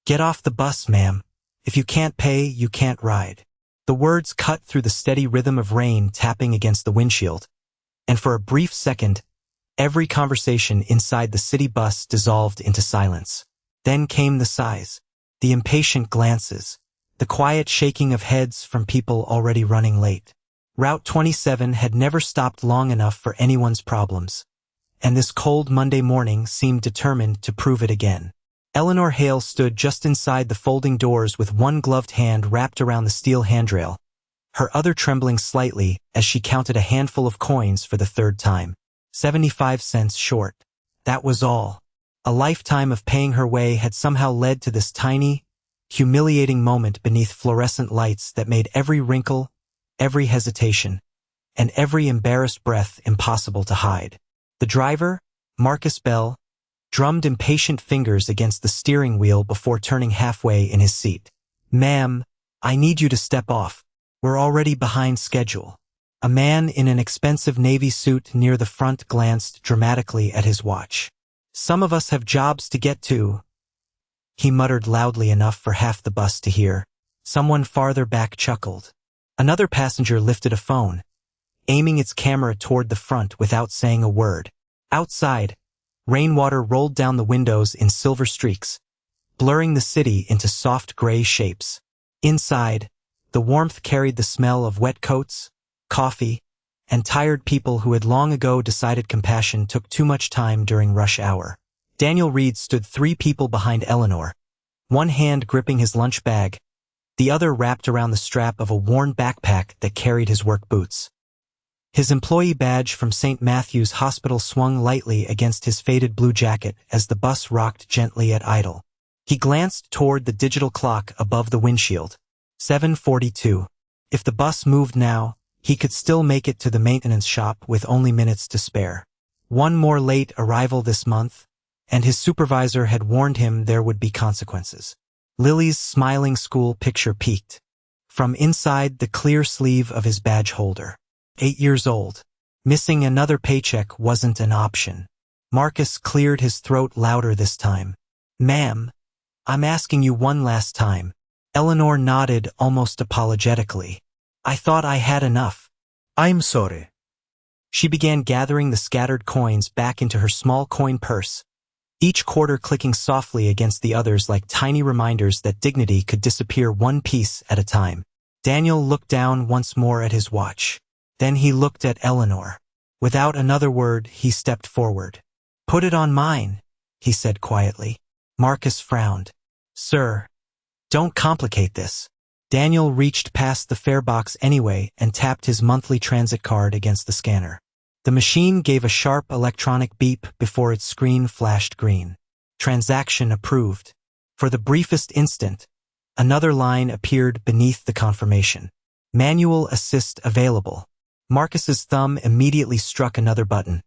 "Get off the bus, ma'am. If you can't pay, you can't ride." The words cut through the steady rhythm of rain tapping against the windshield, and for a brief second, every conversation inside the city bus dissolved into silence. Then came the sighs, the impatient glances, the quiet shaking of heads from people already running late. Route 27 had never stopped long enough for anyone's problems, and this cold Monday morning seemed determined to prove it again. Eleanor Hale stood just inside the folding doors with one gloved hand wrapped around the steel handrail, her other trembling slightly as she counted a handful of coins for the third time. 75 cents short. That was all. A lifetime of paying her way had somehow led to this tiny, humiliating moment beneath fluorescent lights that made every wrinkle, every hesitation, and every embarrassed breath impossible to hide. The driver, Marcus Bell, drummed impatient fingers against the steering wheel before turning halfway in his seat. "Ma'am, I need you to step off. We're already behind schedule." A man in an expensive navy suit near the front glanced dramatically at his watch. "Some of us have jobs to get to," he muttered loudly enough for half the bus to hear. Someone farther back chuckled. Another passenger lifted a phone, aiming its camera toward the front without saying a word. Outside, rainwater rolled down the windows in silver streaks, blurring the city into soft gray shapes. Inside, the warmth carried the smell of wet coats, coffee, and tired people who had long ago decided compassion took too much time during rush hour. Daniel Reed stood 3 people behind Eleanor, one hand gripping his lunch bag, the other wrapped around the strap of a worn backpack that carried his work boots. His employee badge from St. Matthew's Hospital swung lightly against his faded blue jacket as the bus rocked gently at idle. He glanced toward the digital clock above the windshield. 7:42. If the bus moved now, he could still make it to the maintenance shop with only minutes to spare. One more late arrival this month, and his supervisor had warned him there would be consequences. Lily's smiling school picture peeked from inside the clear sleeve of his badge holder. 8 years old. Missing another paycheck wasn't an option. Marcus cleared his throat louder this time. "Ma'am, I'm asking you one last time." Eleanor nodded almost apologetically. "I thought I had enough." "I'm sorry." She began gathering the scattered coins back into her small coin purse, each quarter clicking softly against the others like tiny reminders that dignity could disappear one piece at a time. Daniel looked down once more at his watch. Then he looked at Eleanor. Without another word, he stepped forward. "Put it on mine," he said quietly. Marcus frowned. "Sir, don't complicate this." Daniel reached past the fare box anyway and tapped his monthly transit card against the scanner. The machine gave a sharp electronic beep before its screen flashed green. Transaction approved. For the briefest instant, another line appeared beneath the confirmation. Manual assist available. Marcus's thumb immediately struck another button,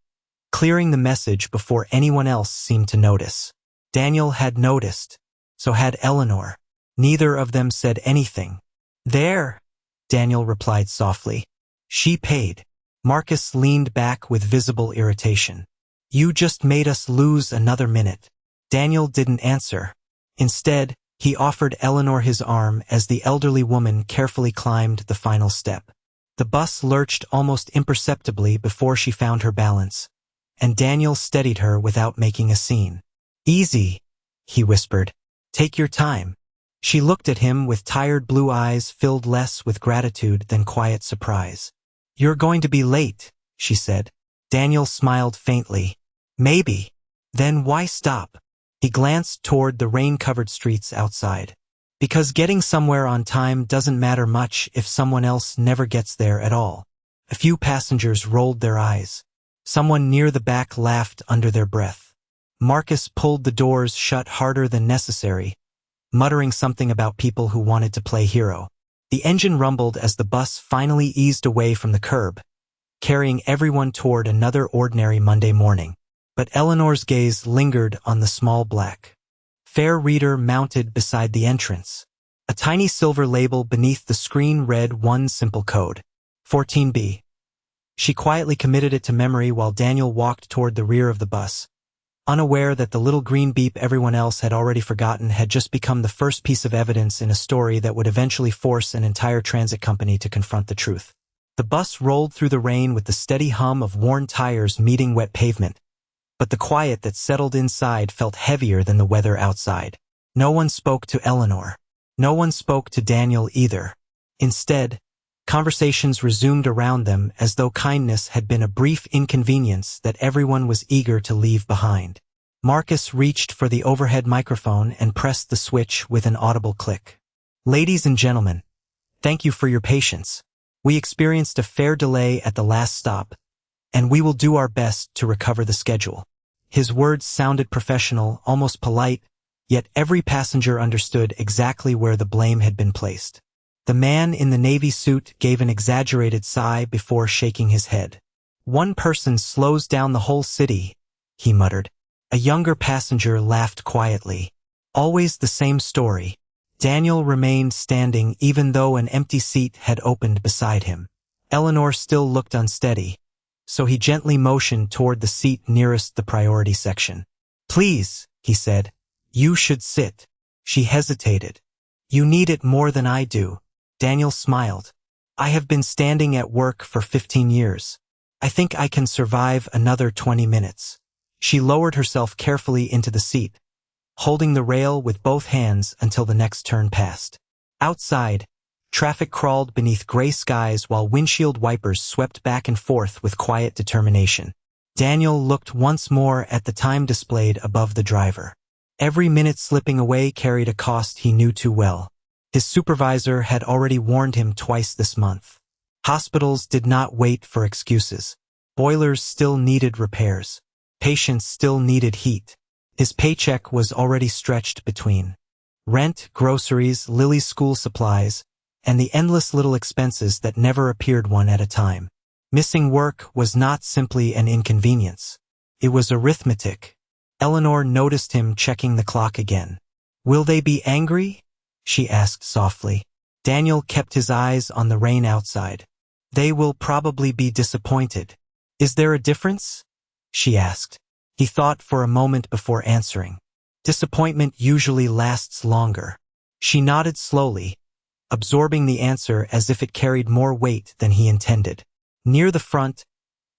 clearing the message before anyone else seemed to notice. Daniel had noticed, so had Eleanor. Neither of them said anything. "There," Daniel replied softly. "She paid." Marcus leaned back with visible irritation. "You just made us lose another minute." Daniel didn't answer. Instead, he offered Eleanor his arm as the elderly woman carefully climbed the final step. The bus lurched almost imperceptibly before she found her balance, and Daniel steadied her without making a scene. "Easy," he whispered. "Take your time." She looked at him with tired blue eyes filled less with gratitude than quiet surprise. "You're going to be late," she said. Daniel smiled faintly. "Maybe. Then why stop?" He glanced toward the rain-covered streets outside. "Because getting somewhere on time doesn't matter much if someone else never gets there at all." A few passengers rolled their eyes. Someone near the back laughed under their breath. Marcus pulled the doors shut harder than necessary, muttering something about people who wanted to play hero. The engine rumbled as the bus finally eased away from the curb, carrying everyone toward another ordinary Monday morning. But Eleanor's gaze lingered on the small black fare reader mounted beside the entrance. A tiny silver label beneath the screen read one simple code: 14B. She quietly committed it to memory while Daniel walked toward the rear of the bus, unaware that the little green beep everyone else had already forgotten had just become the first piece of evidence in a story that would eventually force an entire transit company to confront the truth. The bus rolled through the rain with the steady hum of worn tires meeting wet pavement, but the quiet that settled inside felt heavier than the weather outside. No one spoke to Eleanor. No one spoke to Daniel either. Instead, conversations resumed around them as though kindness had been a brief inconvenience that everyone was eager to leave behind. Marcus reached for the overhead microphone and pressed the switch with an audible click. "Ladies and gentlemen, thank you for your patience. We experienced a fair delay at the last stop, and we will do our best to recover the schedule." His words sounded professional, almost polite, yet every passenger understood exactly where the blame had been placed. The man in the navy suit gave an exaggerated sigh before shaking his head. "One person slows down the whole city," he muttered. A younger passenger laughed quietly. Always the same story. Daniel remained standing even though an empty seat had opened beside him. Eleanor still looked unsteady, so he gently motioned toward the seat nearest the priority section. "Please," he said, "you should sit." She hesitated. "You need it more than I do." Daniel smiled. "I have been standing at work for 15 years. I think I can survive another 20 minutes. She lowered herself carefully into the seat, holding the rail with both hands until the next turn passed. Outside, traffic crawled beneath gray skies while windshield wipers swept back and forth with quiet determination. Daniel looked once more at the time displayed above the driver. Every minute slipping away carried a cost he knew too well. His supervisor had already warned him twice this month. Hospitals did not wait for excuses. Boilers still needed repairs. Patients still needed heat. His paycheck was already stretched between rent, groceries, Lily's school supplies, and the endless little expenses that never appeared one at a time. Missing work was not simply an inconvenience. It was arithmetic. Eleanor noticed him checking the clock again. "Will they be angry?" she asked softly. Daniel kept his eyes on the rain outside. "They will probably be disappointed." "Is there a difference?" she asked. He thought for a moment before answering. "Disappointment usually lasts longer." She nodded slowly, absorbing the answer as if it carried more weight than he intended. Near the front,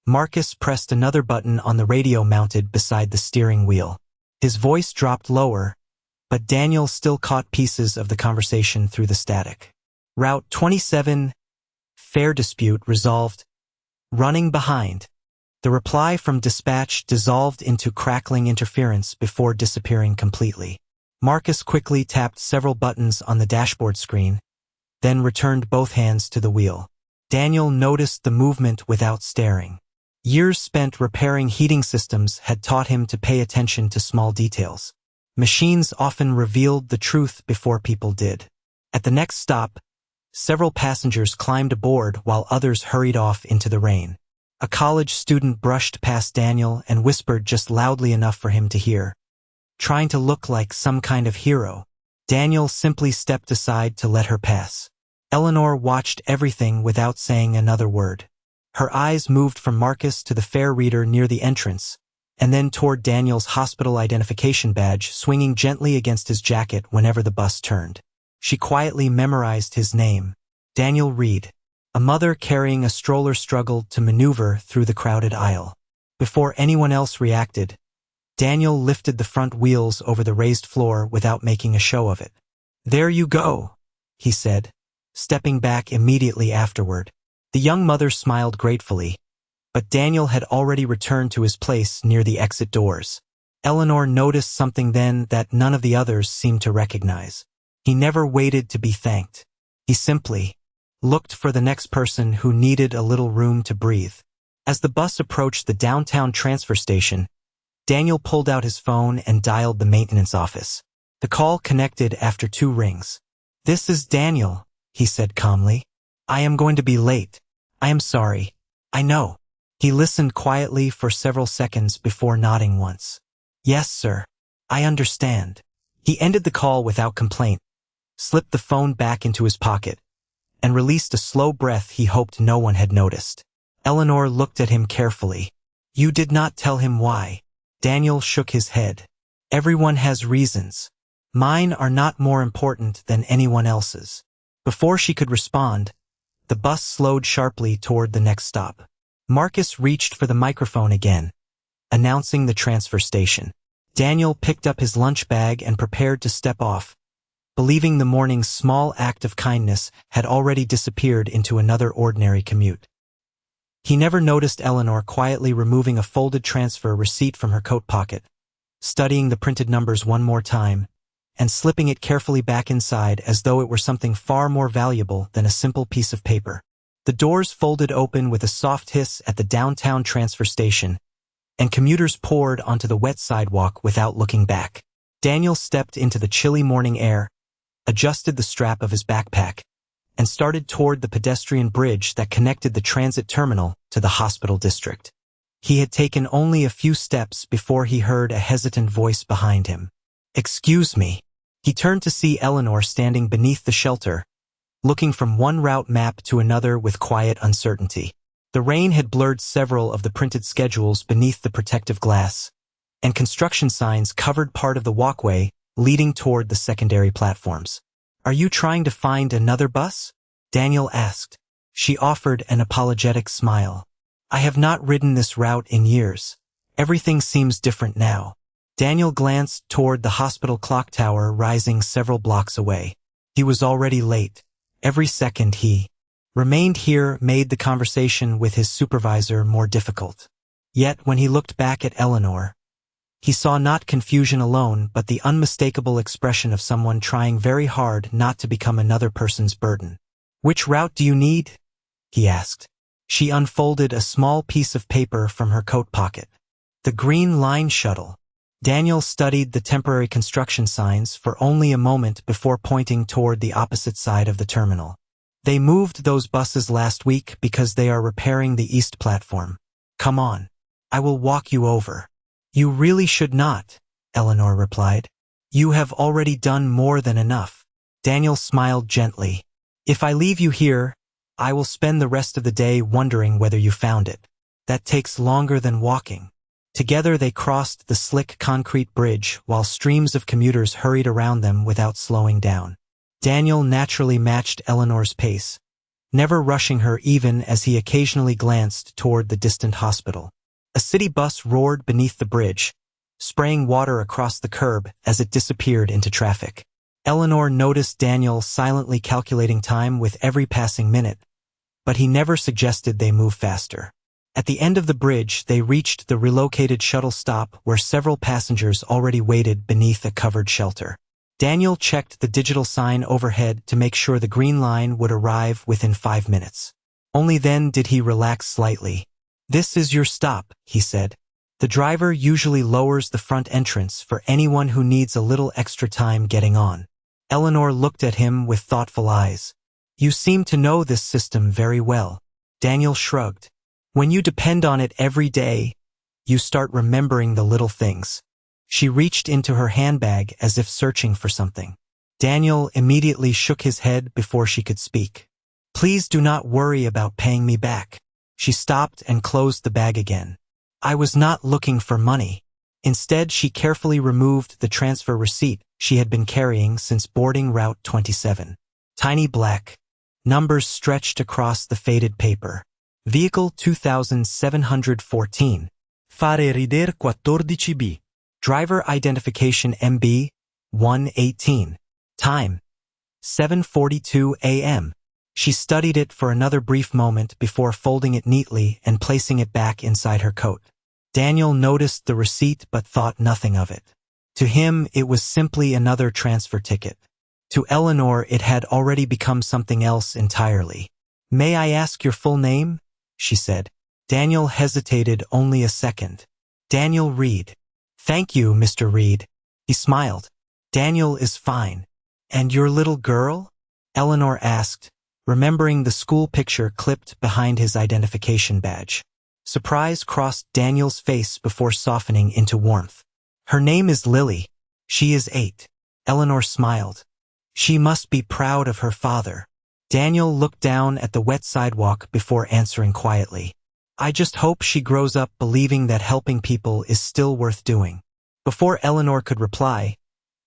Marcus pressed another button on the radio mounted beside the steering wheel. His voice dropped lower, but Daniel still caught pieces of the conversation through the static. "Route 27, fare dispute resolved. Running behind." The reply from dispatch dissolved into crackling interference before disappearing completely. Marcus quickly tapped several buttons on the dashboard screen, then returned both hands to the wheel. Daniel noticed the movement without staring. Years spent repairing heating systems had taught him to pay attention to small details. Machines often revealed the truth before people did. At the next stop, several passengers climbed aboard while others hurried off into the rain. A college student brushed past Daniel and whispered just loudly enough for him to hear, trying to look like some kind of hero. Daniel simply stepped aside to let her pass. Eleanor watched everything without saying another word. Her eyes moved from Marcus to the fare reader near the entrance, and then toward Daniel's hospital identification badge swinging gently against his jacket whenever the bus turned. She quietly memorized his name, Daniel Reed. A mother carrying a stroller struggled to maneuver through the crowded aisle. Before anyone else reacted, Daniel lifted the front wheels over the raised floor without making a show of it. "There you go," he said, stepping back immediately afterward. The young mother smiled gratefully, but Daniel had already returned to his place near the exit doors. Eleanor noticed something then that none of the others seemed to recognize. He never waited to be thanked. He simply looked for the next person who needed a little room to breathe. As the bus approached the downtown transfer station, Daniel pulled out his phone and dialed the maintenance office. The call connected after 2 rings. "This is Daniel," he said calmly. "I am going to be late. I am sorry." "I know." He listened quietly for several seconds before nodding once. "Yes, sir. I understand." He ended the call without complaint, slipped the phone back into his pocket, and released a slow breath he hoped no one had noticed. Eleanor looked at him carefully. "You did not tell him why, Daniel shook his head. Everyone has reasons. Mine are not more important than anyone else's. Before she could respond, the bus slowed sharply toward the next stop. Marcus reached for the microphone again, announcing the transfer station. Daniel picked up his lunch bag and prepared to step off, believing the morning's small act of kindness had already disappeared into another ordinary commute. He never noticed Eleanor quietly removing a folded transfer receipt from her coat pocket, studying the printed numbers one more time, and slipping it carefully back inside as though it were something far more valuable than a simple piece of paper. The doors folded open with a soft hiss at the downtown transfer station, and commuters poured onto the wet sidewalk without looking back. Daniel stepped into the chilly morning air, adjusted the strap of his backpack, and started toward the pedestrian bridge that connected the transit terminal to the hospital district. He had taken only a few steps before he heard a hesitant voice behind him. "Excuse me." He turned to see Eleanor standing beneath the shelter, looking from one route map to another with quiet uncertainty. The rain had blurred several of the printed schedules beneath the protective glass, and construction signs covered part of the walkway leading toward the secondary platforms. "Are you trying to find another bus?" Daniel asked. She offered an apologetic smile. "I have not ridden this route in years. Everything seems different now." Daniel glanced toward the hospital clock tower rising several blocks away. He was already late. Every second he remained here made the conversation with his supervisor more difficult. Yet when he looked back at Eleanor, he saw not confusion alone but the unmistakable expression of someone trying very hard not to become another person's burden. "Which route do you need?" he asked. She unfolded a small piece of paper from her coat pocket. "The Green Line shuttle." Daniel studied the temporary construction signs for only a moment before pointing toward the opposite side of the terminal. "They moved those buses last week because they are repairing the east platform. Come on. I will walk you over." "You really should not," Eleanor replied. "You have already done more than enough." Daniel smiled gently. "If I leave you here, I will spend the rest of the day wondering whether you found it. That takes longer than walking." Together they crossed the slick concrete bridge while streams of commuters hurried around them without slowing down. Daniel naturally matched Eleanor's pace, never rushing her even as he occasionally glanced toward the distant hospital. A city bus roared beneath the bridge, spraying water across the curb as it disappeared into traffic. Eleanor noticed Daniel silently calculating time with every passing minute, but he never suggested they move faster. At the end of the bridge, they reached the relocated shuttle stop where several passengers already waited beneath a covered shelter. Daniel checked the digital sign overhead to make sure the Green Line would arrive within 5 minutes. Only then did he relax slightly. "This is your stop," he said. "The driver usually lowers the front entrance for anyone who needs a little extra time getting on." Eleanor looked at him with thoughtful eyes. "You seem to know this system very well." Daniel shrugged. "When you depend on it every day, you start remembering the little things." She reached into her handbag as if searching for something. Daniel immediately shook his head before she could speak. "Please do not worry about paying me back." She stopped and closed the bag again. "I was not looking for money." Instead, she carefully removed the transfer receipt she had been carrying since boarding Route 27. Tiny black numbers stretched across the faded paper. Vehicle 2714. Fare rider 14B. Driver identification MB 118. Time 7:42 a.m. She studied it for another brief moment before folding it neatly and placing it back inside her coat. Daniel noticed the receipt but thought nothing of it. To him, it was simply another transfer ticket. To Eleanor, it had already become something else entirely. "May I ask your full name?" she said. Daniel hesitated only a second. "Daniel Reed." "Thank you, Mr. Reed." He smiled. "Daniel is fine." "And your little girl?" Eleanor asked, remembering the school picture clipped behind his identification badge. Surprise crossed Daniel's face before softening into warmth. "Her name is Lily. She is 8. Eleanor smiled. "She must be proud of her father." Daniel looked down at the wet sidewalk before answering quietly. I just hope she grows up believing that helping people is still worth doing. Before Eleanor could reply,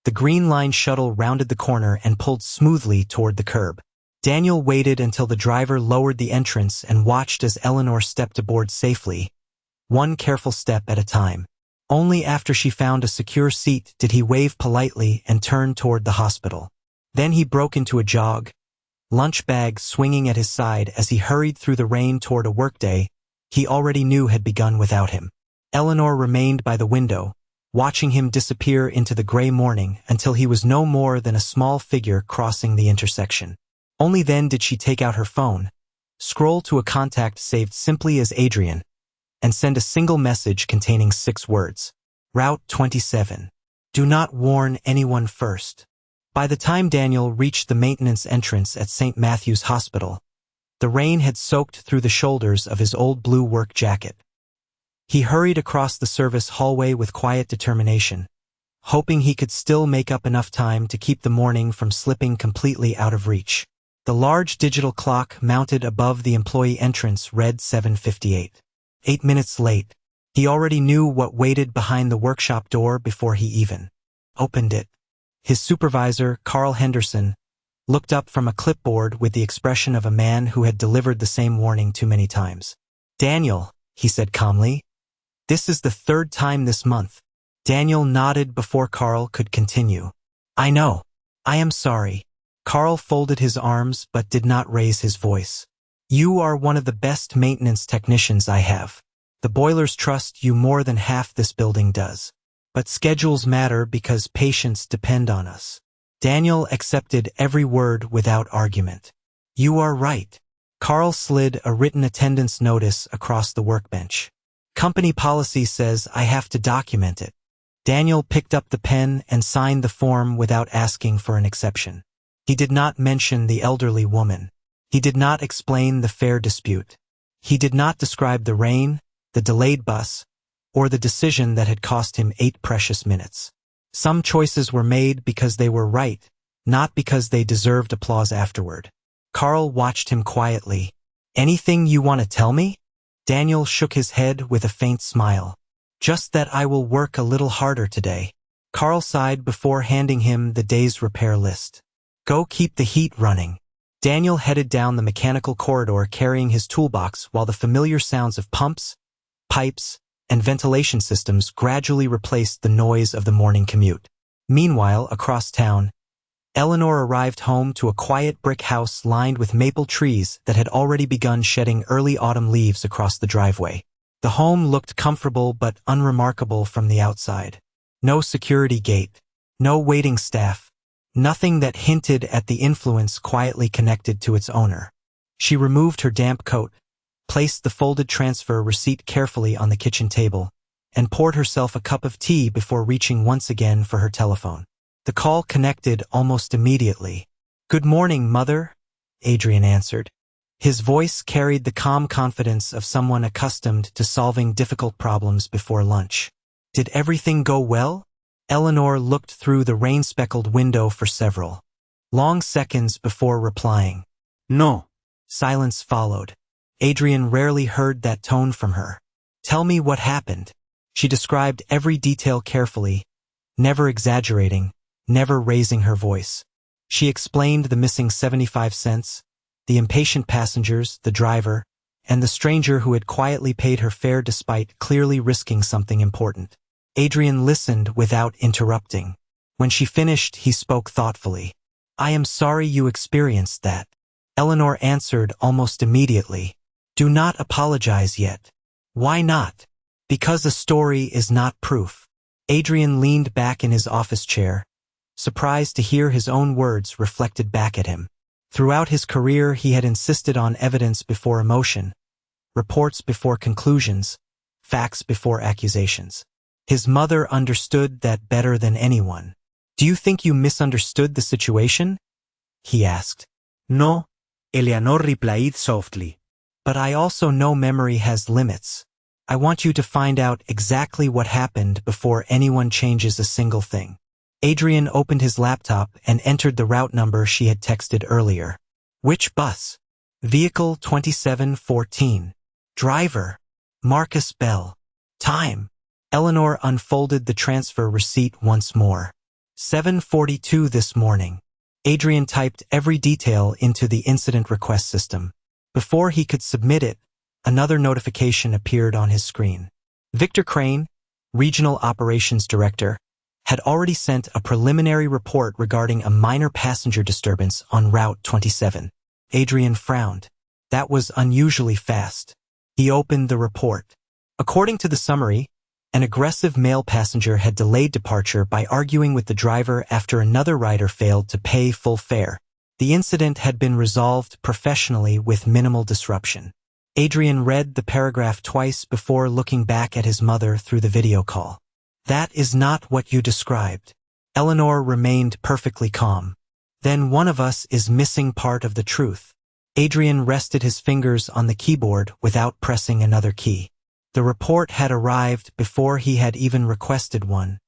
the Green Line shuttle rounded the corner and pulled smoothly toward the curb. Daniel waited until the driver lowered the entrance and watched as Eleanor stepped aboard safely, one careful step at a time. Only after she found a secure seat did he wave politely and turn toward the hospital. Then he broke into a jog, lunch bag swinging at his side as he hurried through the rain toward a workday he already knew had begun without him. Eleanor remained by the window, watching him disappear into the gray morning until he was no more than a small figure crossing the intersection. Only then did she take out her phone, scroll to a contact saved simply as Adrian, and send a single message containing 6 words. Route 27. Do not warn anyone first. By the time Daniel reached the maintenance entrance at St. Matthew's Hospital, the rain had soaked through the shoulders of his old blue work jacket. He hurried across the service hallway with quiet determination, hoping he could still make up enough time to keep the morning from slipping completely out of reach. The large digital clock mounted above the employee entrance read 7:58. 8 minutes late. He already knew what waited behind the workshop door before he even opened it. His supervisor, Carl Henderson, looked up from a clipboard with the expression of a man who had delivered the same warning too many times. Daniel, he said calmly, this is the 3rd time this month. Daniel nodded before Carl could continue. I know. I am sorry. Carl folded his arms but did not raise his voice. You are one of the best maintenance technicians I have. The boilers trust you more than half this building does. But schedules matter because patients depend on us. Daniel accepted every word without argument. You are right. Carl slid a written attendance notice across the workbench. Company policy says I have to document it. Daniel picked up the pen and signed the form without asking for an exception. He did not mention the elderly woman. He did not explain the fare dispute. He did not describe the rain, the delayed bus, or the decision that had cost him 8 precious minutes. Some choices were made because they were right, not because they deserved applause afterward. Carl watched him quietly. Anything you want to tell me? Daniel shook his head with a faint smile. Just that I will work a little harder today. Carl sighed before handing him the day's repair list. Go keep the heat running. Daniel headed down the mechanical corridor carrying his toolbox while the familiar sounds of pumps, pipes, and ventilation systems gradually replaced the noise of the morning commute. Meanwhile, across town, Eleanor arrived home to a quiet brick house lined with maple trees that had already begun shedding early autumn leaves across the driveway. The home looked comfortable but unremarkable from the outside. No security gate, no waiting staff, nothing that hinted at the influence quietly connected to its owner. She removed her damp coat, placed the folded transfer receipt carefully on the kitchen table, and poured herself a cup of tea before reaching once again for her telephone. The call connected almost immediately. Good morning, Mother, Adrian answered. His voice carried the calm confidence of someone accustomed to solving difficult problems before lunch. Did everything go well? Eleanor looked through the rain-speckled window for several long seconds before replying. No. Silence followed. Adrian rarely heard that tone from her. Tell me what happened. She described every detail carefully, never exaggerating, never raising her voice. She explained the missing 75 cents, the impatient passengers, the driver, and the stranger who had quietly paid her fare despite clearly risking something important. Adrian listened without interrupting. When she finished, he spoke thoughtfully. I am sorry you experienced that. Eleanor answered almost immediately. Do not apologize yet. Why not? Because a story is not proof. Adrian leaned back in his office chair, surprised to hear his own words reflected back at him. Throughout his career, he had insisted on evidence before emotion, reports before conclusions, facts before accusations. His mother understood that better than anyone. Do you think you misunderstood the situation? He asked. No, Eleanor replied softly. But I also know memory has limits. I want you to find out exactly what happened before anyone changes a single thing. Adrian opened his laptop and entered the route number she had texted earlier. Which bus? Vehicle 2714. Driver. Marcus Bell. Time. Eleanor unfolded the transfer receipt once more. 7:42 this morning. Adrian typed every detail into the incident request system. Before he could submit it, another notification appeared on his screen. Victor Crane, Regional Operations Director, had already sent a preliminary report regarding a minor passenger disturbance on Route 27. Adrian frowned. That was unusually fast. He opened the report. According to the summary, an aggressive male passenger had delayed departure by arguing with the driver after another rider failed to pay full fare. The incident had been resolved professionally with minimal disruption. Adrian read the paragraph twice before looking back at his mother through the video call. That is not what you described. Eleanor remained perfectly calm. Then one of us is missing part of the truth. Adrian rested his fingers on the keyboard without pressing another key. The report had arrived before he had even requested one,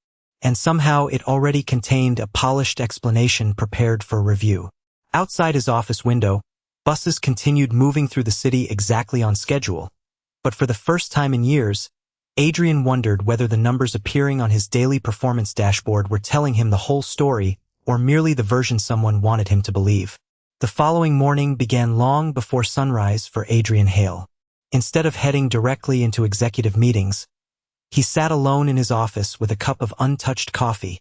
and somehow it already contained a polished explanation prepared for review. Outside his office window, buses continued moving through the city exactly on schedule, but for the first time in years, Adrian wondered whether the numbers appearing on his daily performance dashboard were telling him the whole story or merely the version someone wanted him to believe. The following morning began long before sunrise for Adrian Hale. Instead of heading directly into executive meetings, he sat alone in his office with a cup of untouched coffee,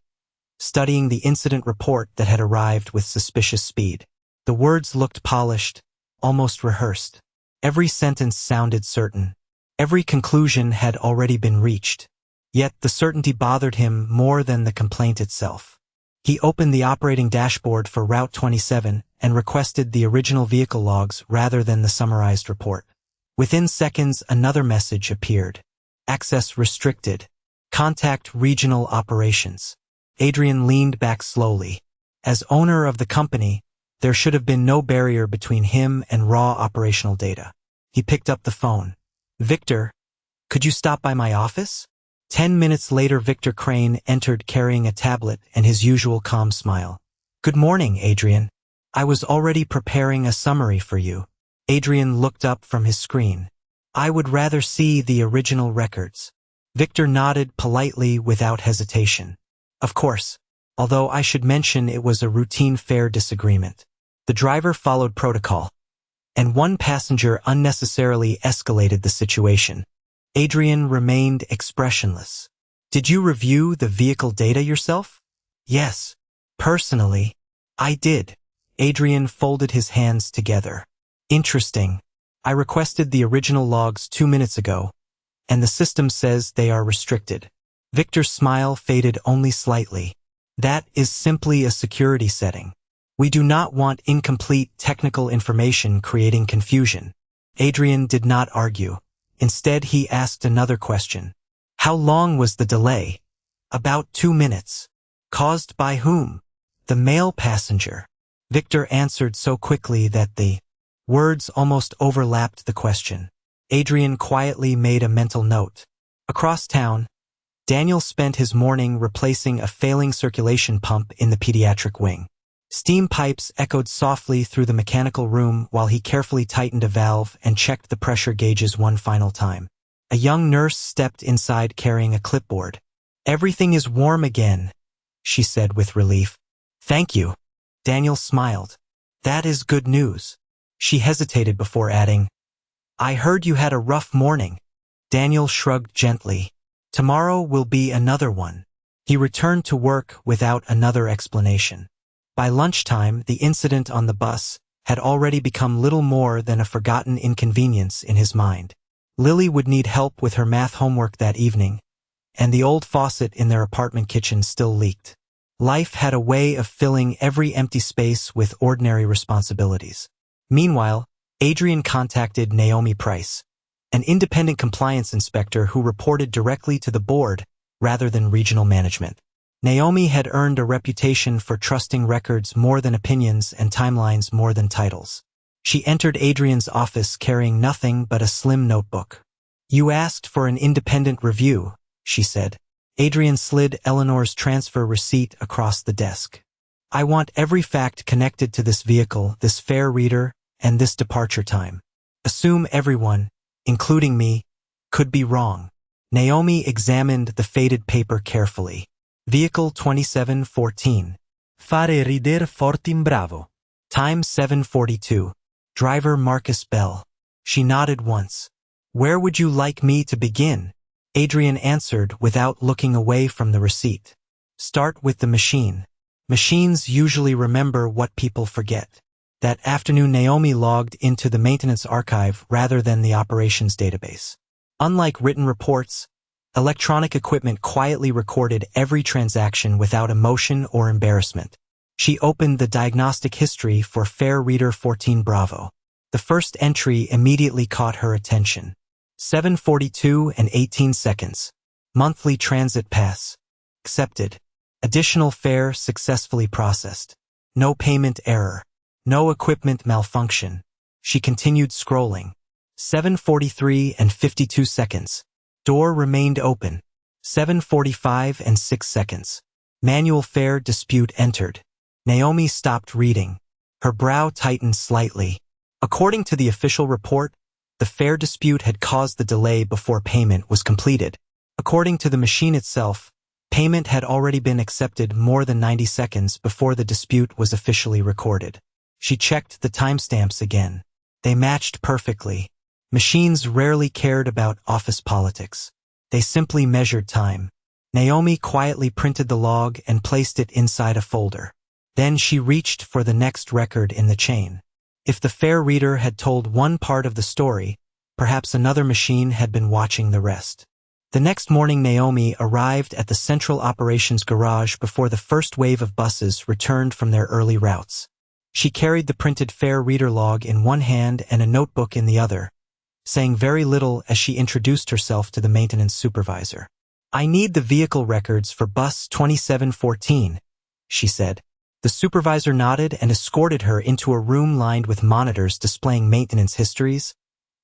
studying the incident report that had arrived with suspicious speed. The words looked polished, almost rehearsed. Every sentence sounded certain. Every conclusion had already been reached. Yet the certainty bothered him more than the complaint itself. He opened the operating dashboard for Route 27 and requested the original vehicle logs rather than the summarized report. Within seconds, another message appeared. Access restricted. Contact regional operations. Adrian leaned back slowly. As owner of the company, there should have been no barrier between him and raw operational data. He picked up the phone. Victor, could you stop by my office? 10 minutes later, Victor Crane entered carrying a tablet and his usual calm smile. Good morning, Adrian. I was already preparing a summary for you. Adrian looked up from his screen. I would rather see the original records. Victor nodded politely without hesitation. Of course, although I should mention it was a routine fare disagreement. The driver followed protocol, and one passenger unnecessarily escalated the situation. Adrian remained expressionless. Did you review the vehicle data yourself? Yes. Personally, I did. Adrian folded his hands together. Interesting. I requested the original logs 2 minutes ago, and the system says they are restricted. Victor's smile faded only slightly. That is simply a security setting. We do not want incomplete technical information creating confusion. Adrian did not argue. Instead, he asked another question. How long was the delay? About 2 minutes. Caused by whom? The male passenger. Victor answered so quickly that the words almost overlapped the question. Adrian quietly made a mental note. Across town, Daniel spent his morning replacing a failing circulation pump in the pediatric wing. Steam pipes echoed softly through the mechanical room while he carefully tightened a valve and checked the pressure gauges one final time. A young nurse stepped inside carrying a clipboard. Everything is warm again, she said with relief. Thank you. Daniel smiled. That is good news. She hesitated before adding, I heard you had a rough morning. Daniel shrugged gently. Tomorrow will be another one. He returned to work without another explanation. By lunchtime, the incident on the bus had already become little more than a forgotten inconvenience in his mind. Lily would need help with her math homework that evening, and the old faucet in their apartment kitchen still leaked. Life had a way of filling every empty space with ordinary responsibilities. Meanwhile, Adrian contacted Naomi Price, an independent compliance inspector who reported directly to the board rather than regional management. Naomi had earned a reputation for trusting records more than opinions and timelines more than titles. She entered Adrian's office carrying nothing but a slim notebook. You asked for an independent review, she said. Adrian slid Eleanor's transfer receipt across the desk. I want every fact connected to this vehicle, this fare reader, and this departure time. Assume everyone, including me, Could be wrong. Naomi examined the faded paper carefully. Vehicle 2714. Fare rider Fortin Bravo. Time 7:42. Driver Marcus Bell. She nodded once. Where would you like me to begin? Adrian answered without looking away from the receipt. Start with the machine. Machines usually remember what people forget. That afternoon Naomi logged into the maintenance archive rather than the operations database. Unlike written reports, electronic equipment quietly recorded every transaction without emotion or embarrassment. She opened the diagnostic history for Fare Reader 14 Bravo. The first entry immediately caught her attention. 7:42 and 18 seconds. Monthly transit pass. Accepted. Additional fare successfully processed. No payment error. No equipment malfunction. She continued scrolling. 7:43 and 52 seconds. Door remained open. 7:45 and 6 seconds. Manual fare dispute entered. Naomi stopped reading. Her brow tightened slightly. According to the official report, the fare dispute had caused the delay before payment was completed. According to the machine itself, payment had already been accepted more than 90 seconds before the dispute was officially recorded. She checked the timestamps again. They matched perfectly. Machines rarely cared about office politics. They simply measured time. Naomi quietly printed the log and placed it inside a folder. Then she reached for the next record in the chain. If the Fare Reader had told one part of the story, perhaps another machine had been watching the rest. The next morning Naomi arrived at the central operations garage before the first wave of buses returned from their early routes. She carried the printed Fare Reader log in one hand and a notebook in the other, saying very little as she introduced herself to the maintenance supervisor. I need the vehicle records for bus 2714, she said. The supervisor nodded and escorted her into a room lined with monitors displaying maintenance histories,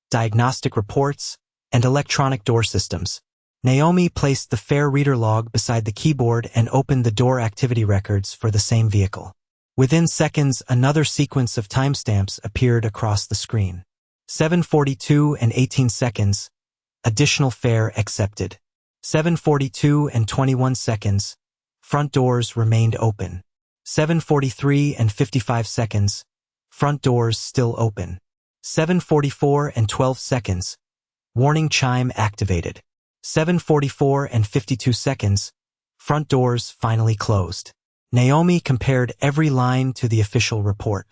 diagnostic reports, and electronic door systems. Naomi placed the Fare Reader log beside the keyboard and opened the door activity records for the same vehicle. Within seconds, another sequence of timestamps appeared across the screen. 7:42 and 18 seconds. Additional fare accepted. 7:42 and 21 seconds. Front doors remained open. 7:43 and 55 seconds. Front doors still open. 7:44 and 12 seconds. Warning chime activated. 7:44 and 52 seconds. Front doors finally closed. Naomi compared every line to the official report.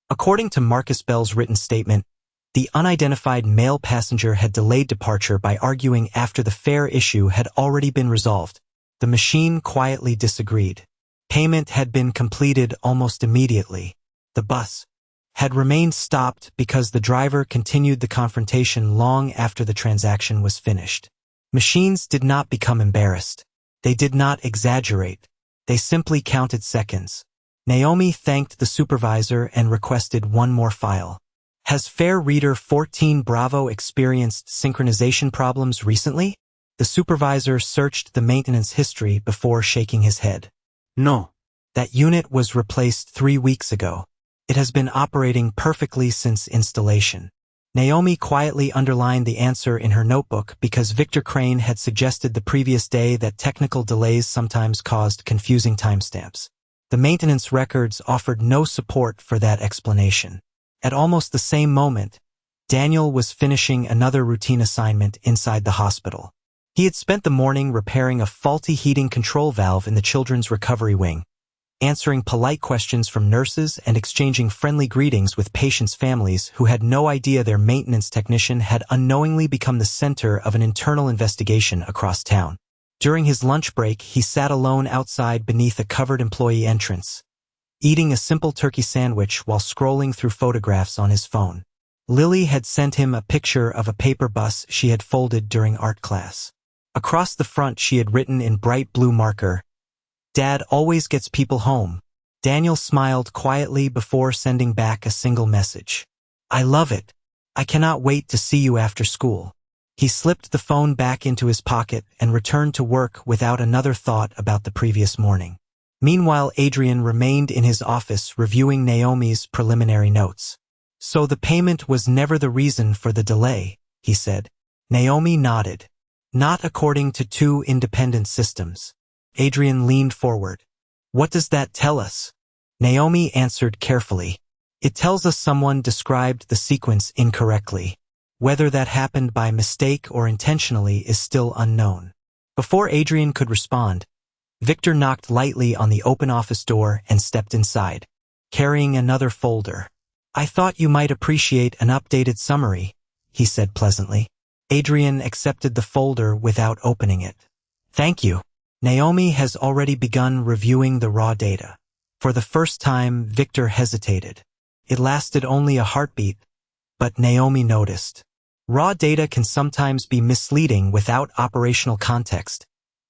According to Marcus Bell's written statement, the unidentified male passenger had delayed departure by arguing after the fare issue had already been resolved. The machine quietly disagreed. Payment had been completed almost immediately. The bus had remained stopped because the driver continued the confrontation long after the transaction was finished. Machines did not become embarrassed. They did not exaggerate. They simply counted seconds. Naomi thanked the supervisor and requested one more file. Has Fare Reader 14 Bravo experienced synchronization problems recently? The supervisor searched the maintenance history before shaking his head. No. That unit was replaced 3 weeks ago. It has been operating perfectly since installation. Naomi quietly underlined the answer in her notebook because Victor Crane had suggested the previous day that technical delays sometimes caused confusing timestamps. The maintenance records offered no support for that explanation. At almost the same moment, Daniel was finishing another routine assignment inside the hospital. He had spent the morning repairing a faulty heating control valve in the children's recovery wing, answering polite questions from nurses and exchanging friendly greetings with patients' families who had no idea their maintenance technician had unknowingly become the center of an internal investigation across town. During his lunch break, he sat alone outside beneath a covered employee entrance, eating a simple turkey sandwich while scrolling through photographs on his phone. Lily had sent him a picture of a paper bus she had folded during art class. Across the front she had written in bright blue marker, "Dad always gets people home." Daniel smiled quietly before sending back a single message. "I love it. I cannot wait to see you after school." He slipped the phone back into his pocket and returned to work without another thought about the previous morning. Meanwhile, Adrian remained in his office reviewing Naomi's preliminary notes. "So the payment was never the reason for the delay," he said. Naomi nodded. Not according to two independent systems. Adrian leaned forward. What does that tell us? Naomi answered carefully. It tells us someone described the sequence incorrectly. Whether that happened by mistake or intentionally is still unknown. Before Adrian could respond, Victor knocked lightly on the open office door and stepped inside, carrying another folder. I thought you might appreciate an updated summary, he said pleasantly. Adrian accepted the folder without opening it. Thank you. Naomi has already begun reviewing the raw data. For the first time, Victor hesitated. It lasted only a heartbeat, but Naomi noticed. Raw data can sometimes be misleading without operational context,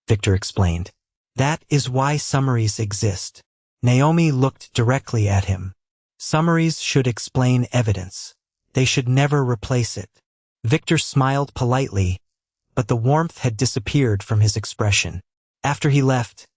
Victor explained. That is why summaries exist. Naomi looked directly at him. Summaries should explain evidence. They should never replace it. Victor smiled politely, but the warmth had disappeared from his expression. After he left,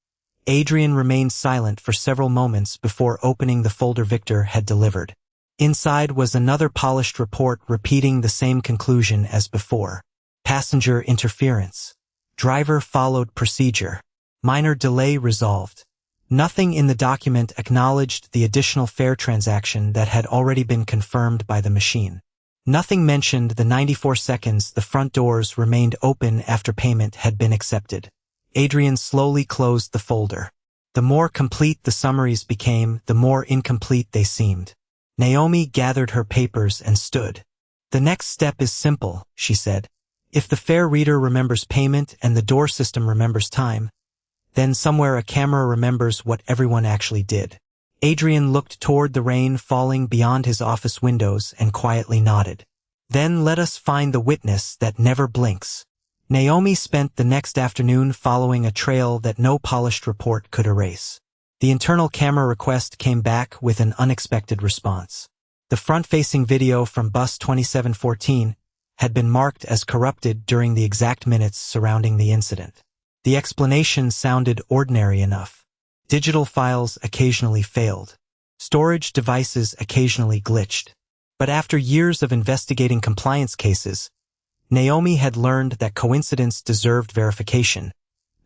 Adrian remained silent for several moments before opening the folder Victor had delivered. Inside was another polished report repeating the same conclusion as before. Passenger interference. Driver followed procedure. Minor delay resolved. Nothing in the document acknowledged the additional fare transaction that had already been confirmed by the machine. Nothing mentioned the 94 seconds the front doors remained open after payment had been accepted. Adrian slowly closed the folder. The more complete the summaries became, the more incomplete they seemed. Naomi gathered her papers and stood. The next step is simple, she said. If the fare reader remembers payment and the door system remembers time, then somewhere a camera remembers what everyone actually did. Adrian looked toward the rain falling beyond his office windows and quietly nodded. Then let us find the witness that never blinks. Naomi spent the next afternoon following a trail that no polished report could erase. The internal camera request came back with an unexpected response. The front-facing video from bus 2714 had been marked as corrupted during the exact minutes surrounding the incident. The explanation sounded ordinary enough. Digital files occasionally failed. Storage devices occasionally glitched. But after years of investigating compliance cases, Naomi had learned that coincidence deserved verification,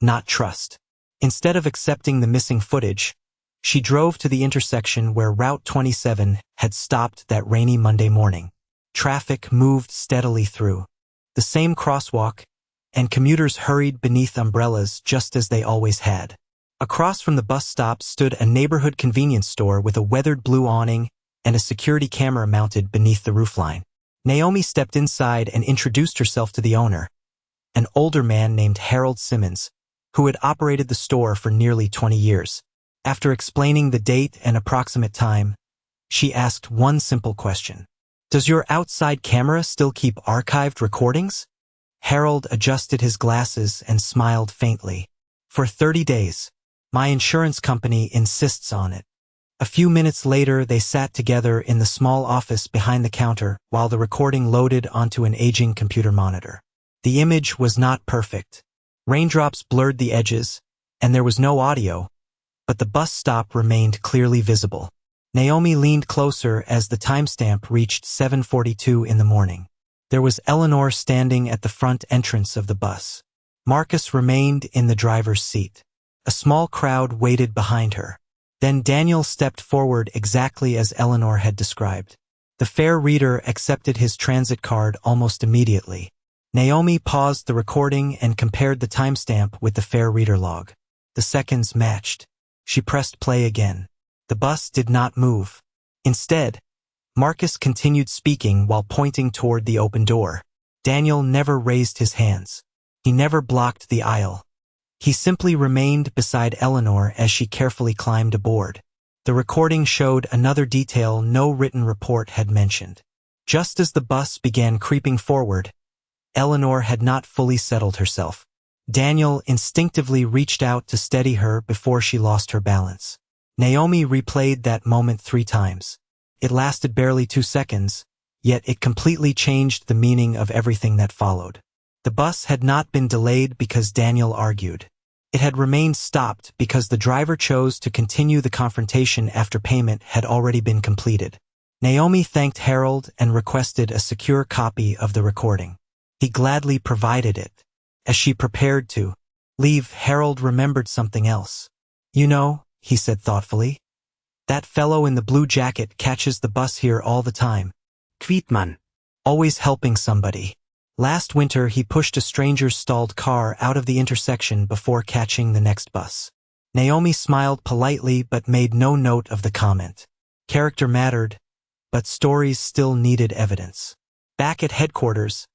not trust. Instead of accepting the missing footage, she drove to the intersection where Route 27 had stopped that rainy Monday morning. Traffic moved steadily through. The same crosswalk, and commuters hurried beneath umbrellas just as they always had. Across from the bus stop stood a neighborhood convenience store with a weathered blue awning and a security camera mounted beneath the roofline. Naomi stepped inside and introduced herself to the owner, an older man named Harold Simmons, who had operated the store for nearly 20 years. After explaining the date and approximate time, she asked one simple question. Does your outside camera still keep archived recordings? Harold adjusted his glasses and smiled faintly. For 30 days. My insurance company insists on it. A few minutes later, they sat together in the small office behind the counter while the recording loaded onto an aging computer monitor. The image was not perfect. Raindrops blurred the edges, and there was no audio, but the bus stop remained clearly visible. Naomi leaned closer as the timestamp reached 7:42 in the morning. There was Eleanor standing at the front entrance of the bus. Marcus remained in the driver's seat. A small crowd waited behind her. Then Daniel stepped forward exactly as Eleanor had described. The fare reader accepted his transit card almost immediately. Naomi paused the recording and compared the timestamp with the fare reader log. The seconds matched. She pressed play again. The bus did not move. Instead, Marcus continued speaking while pointing toward the open door. Daniel never raised his hands. He never blocked the aisle. He simply remained beside Eleanor as she carefully climbed aboard. The recording showed another detail no written report had mentioned. Just as the bus began creeping forward, Eleanor had not fully settled herself. Daniel instinctively reached out to steady her before she lost her balance. Naomi replayed that moment 3 times. It lasted barely 2 seconds, yet it completely changed the meaning of everything that followed. The bus had not been delayed because Daniel argued. It had remained stopped because the driver chose to continue the confrontation after payment had already been completed. Naomi thanked Harold and requested a secure copy of the recording. He gladly provided it. As she prepared to leave, Harold remembered something else. You know, he said thoughtfully, that fellow in the blue jacket catches the bus here all the time. Kvietman. Always helping somebody. Last winter he pushed a stranger's stalled car out of the intersection before catching the next bus. Naomi smiled politely but made no note of the comment. Character mattered, but stories still needed evidence. Back at headquarters,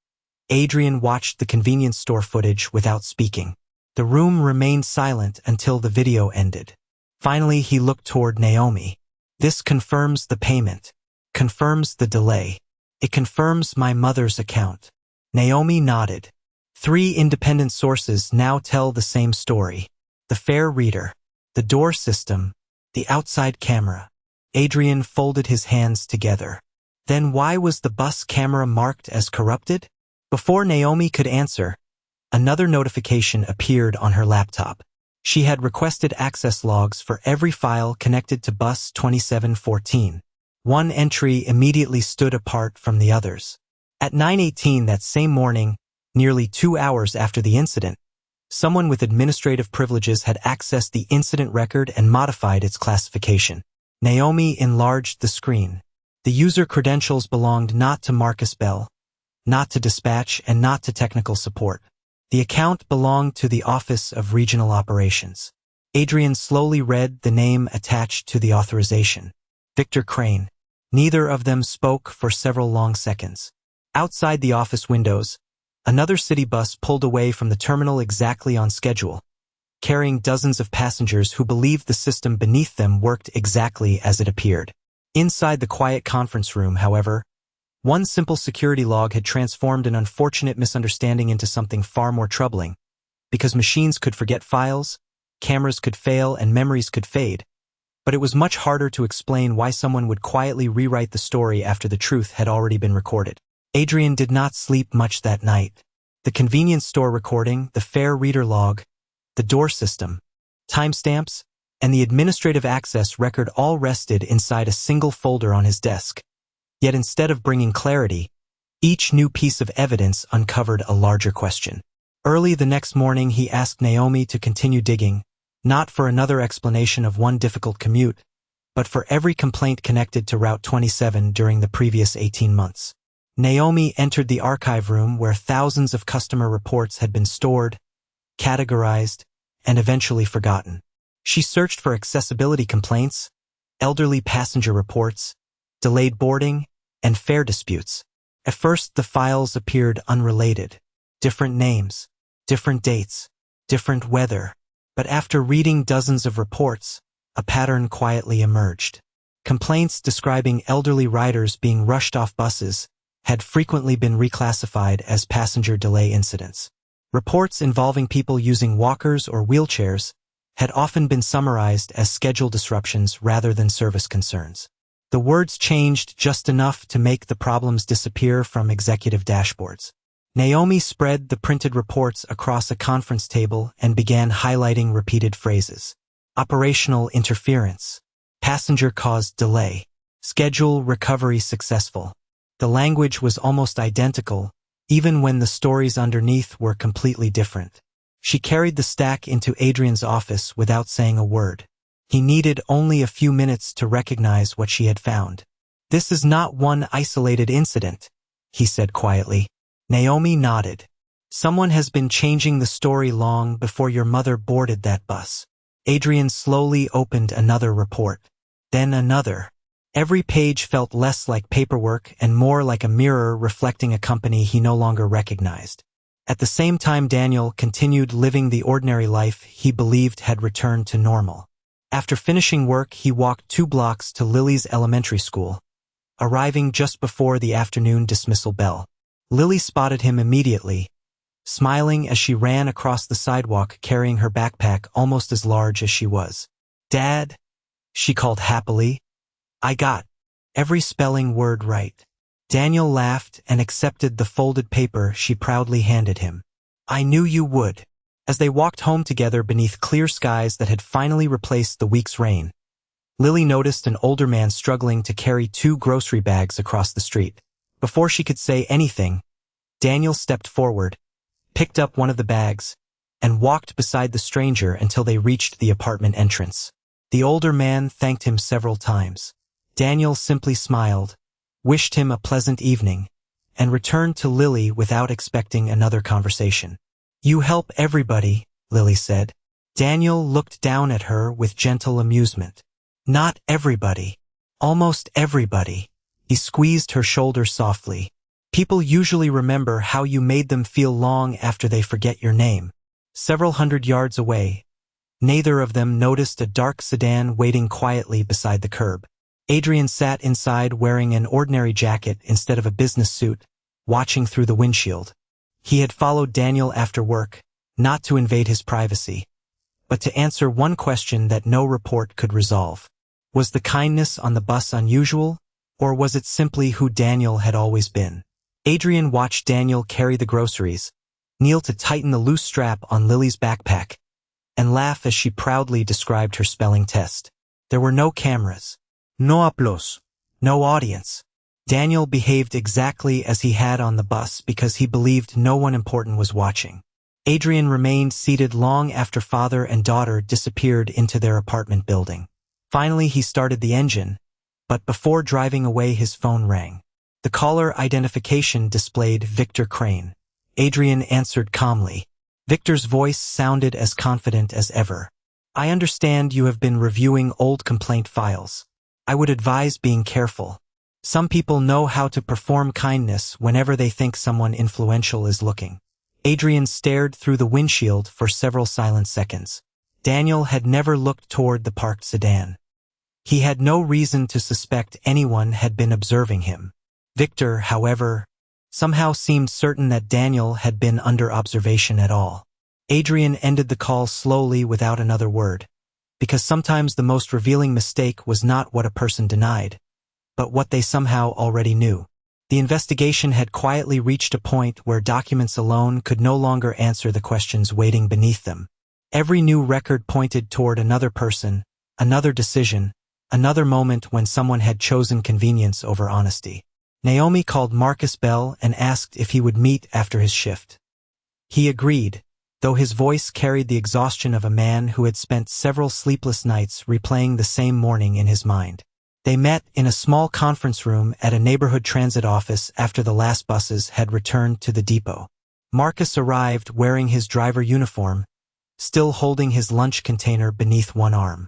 Adrian watched the convenience store footage without speaking. The room remained silent until the video ended. Finally, he looked toward Naomi. This confirms the payment. Confirms the delay. It confirms my mother's account. Naomi nodded. 3 independent sources now tell the same story. The fair reader, the door system, the outside camera. Adrian folded his hands together. Then why was the bus camera marked as corrupted? Before Naomi could answer, another notification appeared on her laptop. She had requested access logs for every file connected to bus 2714. One entry immediately stood apart from the others. At 9:18 that same morning, nearly 2 hours after the incident, someone with administrative privileges had accessed the incident record and modified its classification. Naomi enlarged the screen. The user credentials belonged not to Marcus Bell, not to dispatch, and not to technical support. The account belonged to the Office of Regional Operations. Adrian slowly read the name attached to the authorization. Victor Crane. Neither of them spoke for several long seconds. Outside the office windows, another city bus pulled away from the terminal exactly on schedule, carrying dozens of passengers who believed the system beneath them worked exactly as it appeared. Inside the quiet conference room, however, one simple security log had transformed an unfortunate misunderstanding into something far more troubling. Because machines could forget files, cameras could fail, and memories could fade. But it was much harder to explain why someone would quietly rewrite the story after the truth had already been recorded. Adrian did not sleep much that night. The convenience store recording, the fair reader log, the door system, timestamps, and the administrative access record all rested inside a single folder on his desk. Yet instead of bringing clarity, each new piece of evidence uncovered a larger question. Early the next morning, he asked Naomi to continue digging, not for another explanation of one difficult commute, but for every complaint connected to Route 27 during the previous 18 months. Naomi entered the archive room where thousands of customer reports had been stored, categorized, and eventually forgotten. She searched for accessibility complaints, elderly passenger reports, delayed boarding, and fare disputes. At first, the files appeared unrelated. Different names, different dates, different weather. But after reading dozens of reports, a pattern quietly emerged. Complaints describing elderly riders being rushed off buses had frequently been reclassified as passenger delay incidents. Reports involving people using walkers or wheelchairs had often been summarized as schedule disruptions rather than service concerns. The words changed just enough to make the problems disappear from executive dashboards. Naomi spread the printed reports across a conference table and began highlighting repeated phrases. Operational interference. Passenger-caused delay. Schedule recovery successful. The language was almost identical, even when the stories underneath were completely different. She carried the stack into Adrian's office without saying a word. He needed only a few minutes to recognize what she had found. "This is not one isolated incident," he said quietly. Naomi nodded. "Someone has been changing the story long before your mother boarded that bus." Adrian slowly opened another report. Then another. Every page felt less like paperwork and more like a mirror reflecting a company he no longer recognized. At the same time, Daniel continued living the ordinary life he believed had returned to normal. After finishing work, he walked 2 blocks to Lily's elementary school, arriving just before the afternoon dismissal bell. Lily spotted him immediately, smiling as she ran across the sidewalk carrying her backpack almost as large as she was. "Dad," she called happily, "I got every spelling word right." Daniel laughed and accepted the folded paper she proudly handed him. "I knew you would." As they walked home together beneath clear skies that had finally replaced the week's rain, Lily noticed an older man struggling to carry 2 grocery bags across the street. Before she could say anything, Daniel stepped forward, picked up one of the bags, and walked beside the stranger until they reached the apartment entrance. The older man thanked him several times. Daniel simply smiled, wished him a pleasant evening, and returned to Lily without expecting another conversation. "You help everybody," Lily said. Daniel looked down at her with gentle amusement. "Not everybody. Almost everybody." He squeezed her shoulder softly. "People usually remember how you made them feel long after they forget your name." Several hundred yards away, neither of them noticed a dark sedan waiting quietly beside the curb. Adrian sat inside wearing an ordinary jacket instead of a business suit, watching through the windshield. He had followed Daniel after work, not to invade his privacy, but to answer one question that no report could resolve. Was the kindness on the bus unusual, or was it simply who Daniel had always been? Adrian watched Daniel carry the groceries, kneel to tighten the loose strap on Lily's backpack, and laugh as she proudly described her spelling test. There were no cameras, no applause, no audience. Daniel behaved exactly as he had on the bus because he believed no one important was watching. Adrian remained seated long after father and daughter disappeared into their apartment building. Finally, he started the engine, but before driving away his phone rang. The caller identification displayed Victor Crane. Adrian answered calmly. Victor's voice sounded as confident as ever. "I understand you have been reviewing old complaint files. I would advise being careful. Some people know how to perform kindness whenever they think someone influential is looking." Adrian stared through the windshield for several silent seconds. Daniel had never looked toward the parked sedan. He had no reason to suspect anyone had been observing him. Victor, however, somehow seemed certain that Daniel had been under observation at all. Adrian ended the call slowly without another word, because sometimes the most revealing mistake was not what a person denied, but what they somehow already knew. The investigation had quietly reached a point where documents alone could no longer answer the questions waiting beneath them. Every new record pointed toward another person, another decision, another moment when someone had chosen convenience over honesty. Naomi called Marcus Bell and asked if he would meet after his shift. He agreed, though his voice carried the exhaustion of a man who had spent several sleepless nights replaying the same morning in his mind. They met in a small conference room at a neighborhood transit office after the last buses had returned to the depot. Marcus arrived wearing his driver uniform, still holding his lunch container beneath one arm.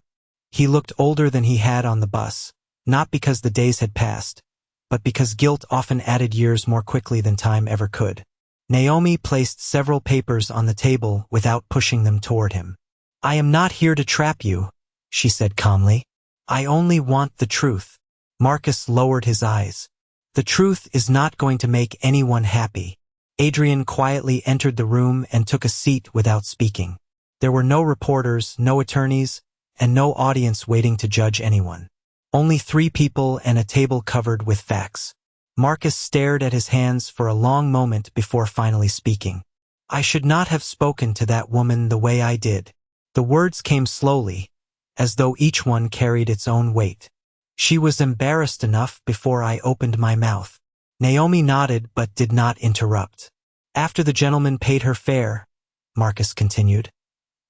He looked older than he had on the bus, not because the days had passed, but because guilt often added years more quickly than time ever could. Naomi placed several papers on the table without pushing them toward him. "I am not here to trap you," she said calmly. "I only want the truth." Marcus lowered his eyes. "The truth is not going to make anyone happy." Adrian quietly entered the room and took a seat without speaking. There were no reporters, no attorneys, and no audience waiting to judge anyone. Only 3 people and a table covered with facts. Marcus stared at his hands for a long moment before finally speaking. "I should not have spoken to that woman the way I did." The words came slowly, as though each one carried its own weight. "She was embarrassed enough before I opened my mouth." Naomi nodded but did not interrupt. "After the gentleman paid her fare," Marcus continued,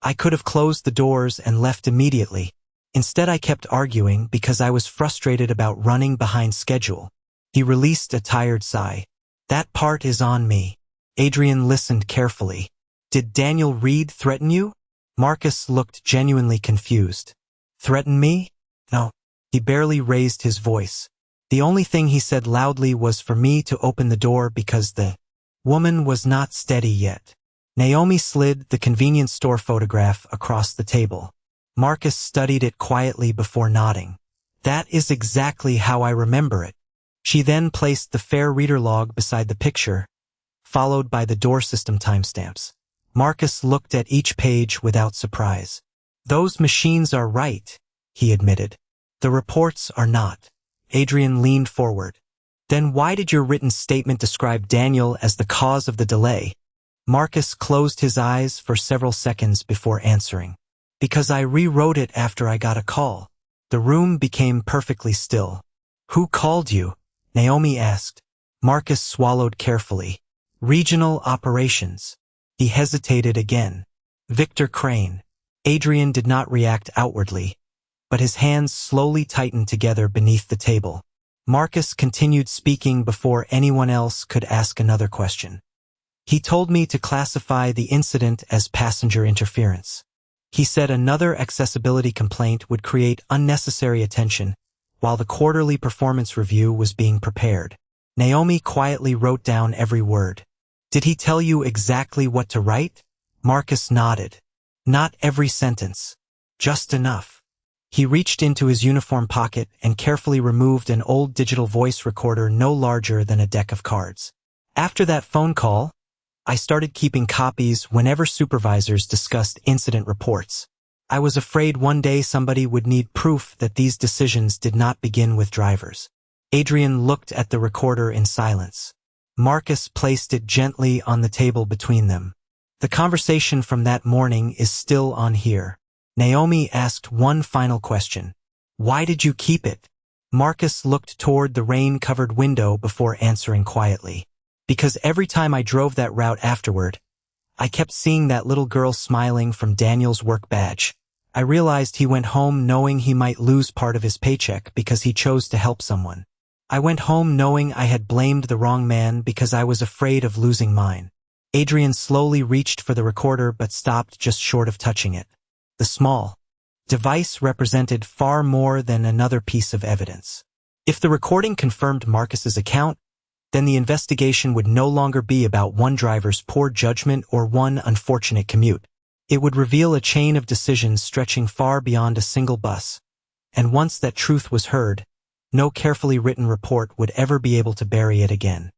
"I could have closed the doors and left immediately. Instead, I kept arguing because I was frustrated about running behind schedule." He released a tired sigh. "That part is on me." Adrian listened carefully. "Did Daniel Reed threaten you?" Marcus looked genuinely confused. "Threaten me? No." He barely raised his voice. "The only thing he said loudly was for me to open the door because the woman was not steady yet." Naomi slid the convenience store photograph across the table. Marcus studied it quietly before nodding. "That is exactly how I remember it." She then placed the fare reader log beside the picture, followed by the door system timestamps. Marcus looked at each page without surprise. "Those machines are right," he admitted. "The reports are not." Adrian leaned forward. "Then why did your written statement describe Daniel as the cause of the delay?" Marcus closed his eyes for several seconds before answering. "Because I rewrote it after I got a call." The room became perfectly still. "Who called you?" Naomi asked. Marcus swallowed carefully. Regional operations. He hesitated again. Victor Crane. Adrian did not react outwardly, but his hands slowly tightened together beneath the table. Marcus continued speaking before anyone else could ask another question. He told me to classify the incident as passenger interference. He said another accessibility complaint would create unnecessary attention while the quarterly performance review was being prepared. Naomi quietly wrote down every word. Did he tell you exactly what to write? Marcus nodded. Not every sentence. Just enough. He reached into his uniform pocket and carefully removed an old digital voice recorder no larger than a deck of cards. After that phone call, I started keeping copies whenever supervisors discussed incident reports. I was afraid one day somebody would need proof that these decisions did not begin with drivers. Adrian looked at the recorder in silence. Marcus placed it gently on the table between them. The conversation from that morning is still on here. Naomi asked one final question. Why did you keep it? Marcus looked toward the rain-covered window before answering quietly. Because every time I drove that route afterward, I kept seeing that little girl smiling from Daniel's work badge. I realized he went home knowing he might lose part of his paycheck because he chose to help someone. I went home knowing I had blamed the wrong man because I was afraid of losing mine. Adrian slowly reached for the recorder but stopped just short of touching it. The small device represented far more than another piece of evidence. If the recording confirmed Marcus's account, then the investigation would no longer be about one driver's poor judgment or one unfortunate commute. It would reveal a chain of decisions stretching far beyond a single bus. And once that truth was heard, no carefully written report would ever be able to bury it again.